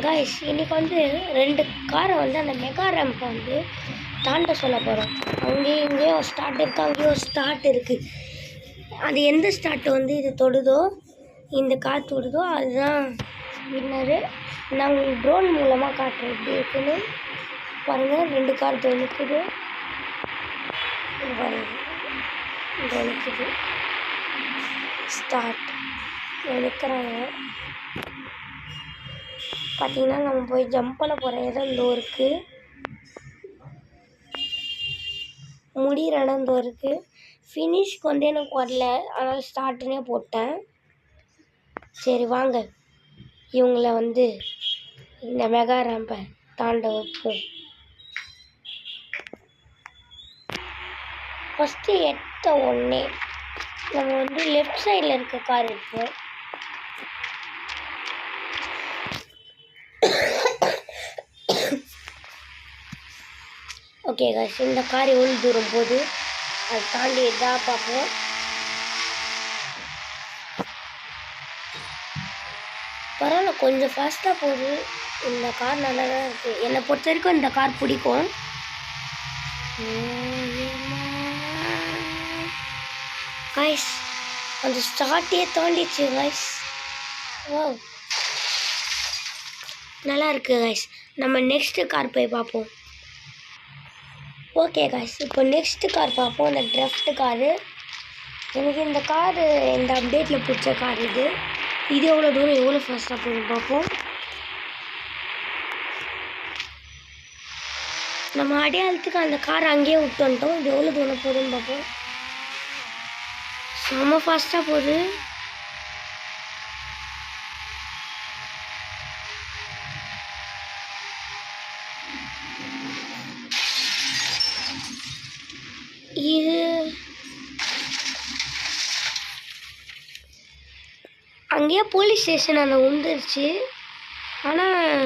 Guys இன்னைக்கு வந்து 2 காரை வந்து அந்த மெகா ரேம்ப் வந்து தாண்ட சொல்ல போகிறோம். அங்கேயும் இங்கேயும் ஒரு ஸ்டார்ட் இருக்குது, அங்கேயும் ஒரு ஸ்டார்ட் இருக்குது. அது எந்த ஸ்டார்ட் வந்து இது தொடுதோ, இந்த கார் தொடுதோ அதுதான் வின்னரு. நான் உங்களுக்கு ட்ரோன் மூலமாக காட்டுறேன் எப்படி இருக்குன்னு பாருங்கள். 2 கார் தொடுக்குது பாருங்கள், தொடுக்குது. ஸ்டார்ட் நிற்கிறாங்க. பார்த்தீங்கன்னா நம்ம போய் ஜம்ப் பண்ண போகிற இடம் இந்த இருக்குது, முடிகிற இடம் இந்த இருக்குது. ஃபினிஷ்க்கு வந்து எனக்கு வரல, அதனால் ஸ்டார்ட்னே போட்டேன். சரி வாங்க இவங்கள வந்து இந்த மெகா ரேம்பை தாண்ட வைப்போம். ஃபஸ்ட்டு எட்ட ஒன்றே நம்ம வந்து லெஃப்ட் சைடில் இருக்க கார் எடுப்போம். ஓகே காய்ஸ், இந்த கார் எவ்வளோ தூரம் போகுது அதை தாண்டி எதாக பார்ப்போம். பரவாயில்ல, கொஞ்சம் ஃபாஸ்ட்டாக போகுது. இந்த கார் நல்லா தான் இருக்குது. என்னை பொறுத்த வரைக்கும் இந்த கார் பிடிக்கும். காய்ஸ் அந்த ஸ்டார்ட்டே தாண்டிச்சு காய்ஸ். ஓ நல்லா இருக்குது காய்ஸ். நம்ம நெக்ஸ்ட்டு கார் போய் பார்ப்போம். ஓகே காய்ஸ், இப்போ நெக்ஸ்ட்டு கார் பார்ப்போம். இந்த ட்ரஃப்ட் காரு. எனக்கு இந்த காரு இந்த அப்டேட்டில் பிடிச்ச கார் இது. இது எவ்வளோ தூரம் எவ்வளோ ஃபாஸ்ட்டாக போகுதுன்னு பார்ப்போம். நம்ம அடையாளத்துக்கு அந்த கார் அங்கேயே விட்டு வந்துட்டோம். இது எவ்வளோ தூரம் போகுதுன்னு பார்ப்போம். செம்ம ஃபாஸ்ட்டாக போகுது. இது அங்கேயே போலீஸ் ஸ்டேஷன் அந்த உந்துருச்சு. ஆனால்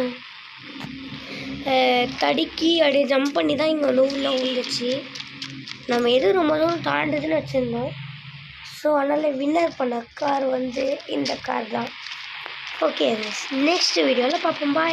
தடுக்கி அப்படியே ஜம்ப் பண்ணி தான் இங்கே உள்ளே விழுந்துச்சு. நம்ம எது ரொம்ப தூரம் தாண்டுதுன்னு வச்சுருந்தோம். ஸோ அதனால் வின்னர் பண்ண கார் வந்து இந்த கார் தான். ஓகே நெக்ஸ்ட் வீடியோவில் பார்ப்போம். பாய்.